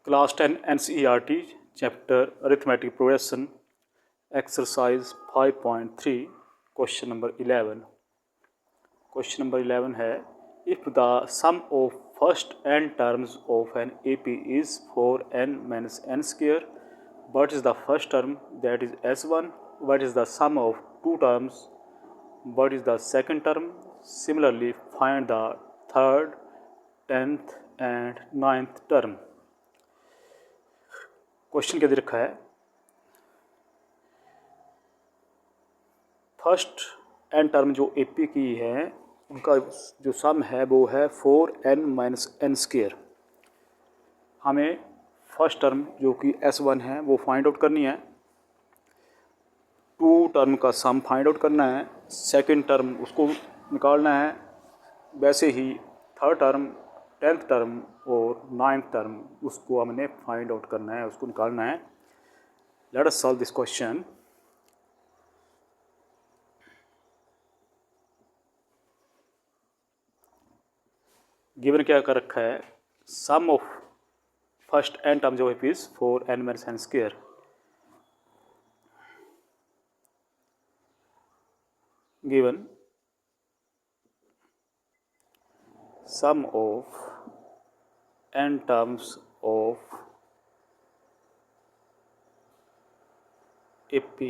Class 10 NCERT Chapter Arithmetic Progression Exercise 5.3 Question number 11. Question number 11 है if the sum of first n terms of an AP is 4n minus n square, what is the first term, that is S1? What is the sum of two terms? What is the second term? Similarly, find the third, 10th and 9th term. Question क्या दे रखा है, first n term जो AP की है उनका जो सम है वो है 4n माइनस एन स्क्वेयर। हमें फर्स्ट टर्म जो कि S1 है वो फाइंड आउट करनी है, टू टर्म का सम फाइंड आउट करना है, सेकंड टर्म उसको निकालना है, वैसे ही थर्ड टर्म, 10th टर्म और 9th टर्म उसको हमने फाइंड आउट करना है, उसको निकालना है। Let us solve this question. Given क्या कर रखा है, sum of first n term जो है is 4n minus n square. Given sum of n terms of AP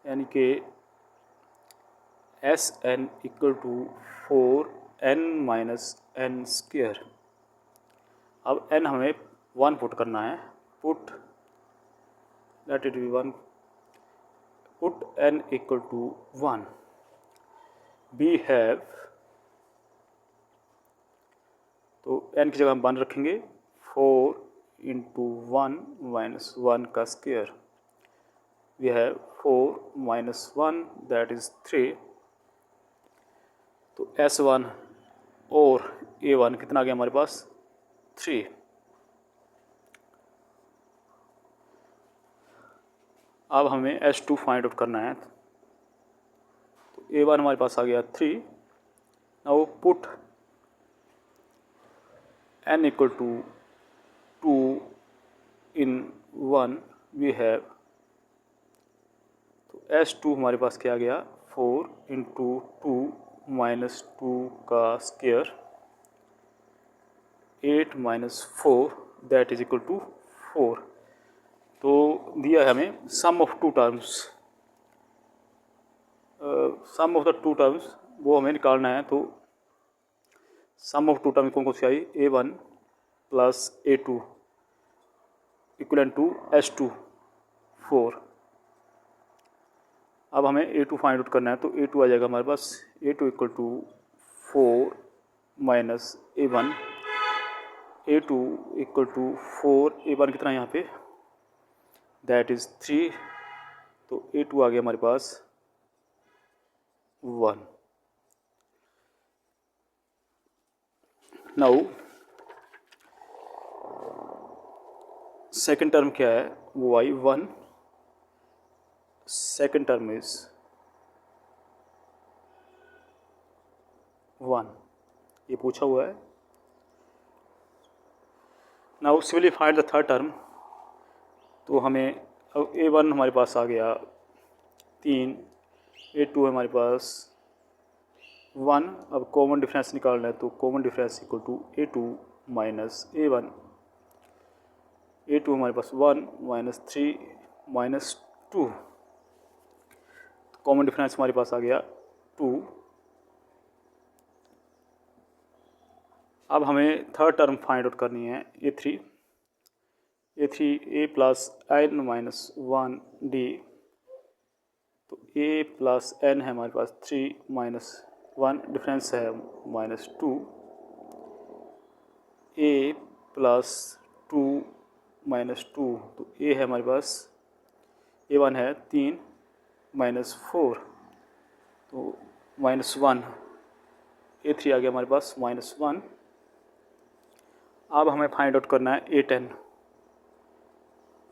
यानी कि Sn equal to 4n minus n square. अब n हमें 1 पुट करना है, put let it be 1, put n equal to 1। We have, तो n की जगह हम 1 रखेंगे, 4 इंटू 1 माइनस 1 का square. We have 4 minus 1 that is 3। तो S1 और A1 कितना आ गया हमारे पास, 3। अब हमें S2 फाइंड आउट करना है, तो A1 हमारे पास आ गया 3। Now put n equal to 2 in 1 we have, तो S2 हमारे पास क्या आ गया, 4 इंटू 2 माइनस 2 का square, 8 minus 4 that is equal to 4। तो दिया है हमें sum of two terms, sum of the two terms वो हमें निकालना है। तो सम ऑफ टू टर्म कौन कौन सी आई, A1 plus A2 equivalent to S2 4। अब हमें A2 फाइंड आउट करना है, तो A2 आ जाएगा हमारे पास, A2 equal to 4 minus A1, A2 equal to 4, A1 कितना है यहाँ पे, दैट इज 3। तो A2 आ गया हमारे पास 1। नाउ सेकेंड टर्म क्या है, वो आई 1, सेकेंड टर्म इज 1, ये पूछा हुआ है। Now similarly find the third term, तो हमें अब A1 हमारे पास आ गया 3, A2 है हमारे पास 1। अब कॉमन डिफरेंस निकालना है, तो common difference equal to A2 minus A1। A2 हमारे पास 1 माइनस 3 माइनस 2, कॉमन डिफरेंस हमारे पास आ गया 2। अब हमें थर्ड टर्म फाइंड आउट करनी है, A3 A plus n minus 1 D। तो A प्लस n है हमारे पास 3 माइनस 1, डिफरेंस है माइनस 2। A प्लस 2 माइनस 2, तो A है हमारे पास, A1 है 3 माइनस 4, तो माइनस 1। A3 आ गया हमारे पास माइनस 1। अब हमें फाइंड आउट करना है A10,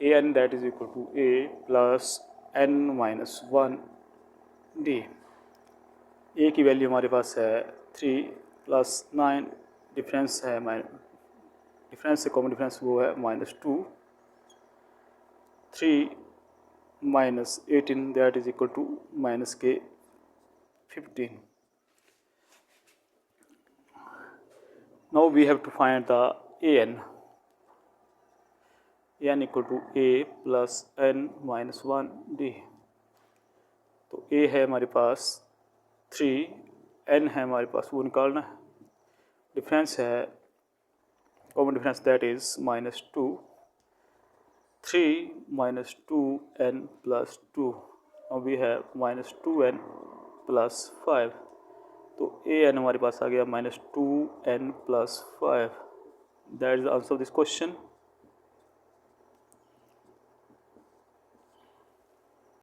an that is equal to A plus n minus 1 D। A की वैल्यू हमारे पास है 3 प्लस 9, डिफरेंस है डिफरेंस से कॉमन डिफरेंस वो है -2, 3 minus 18 that is equal to minus k 15. Now we have to find the an equal to a plus n minus 1 d. तो a है हमारे पास 3, n है हमारे पास वो निकालना है, डिफरेंस है common difference that is -2, 3 minus 2n plus 2. Now we have minus 2n plus 5. तो an हमारे पास आ गया -2n plus 5. That is the answer of this question.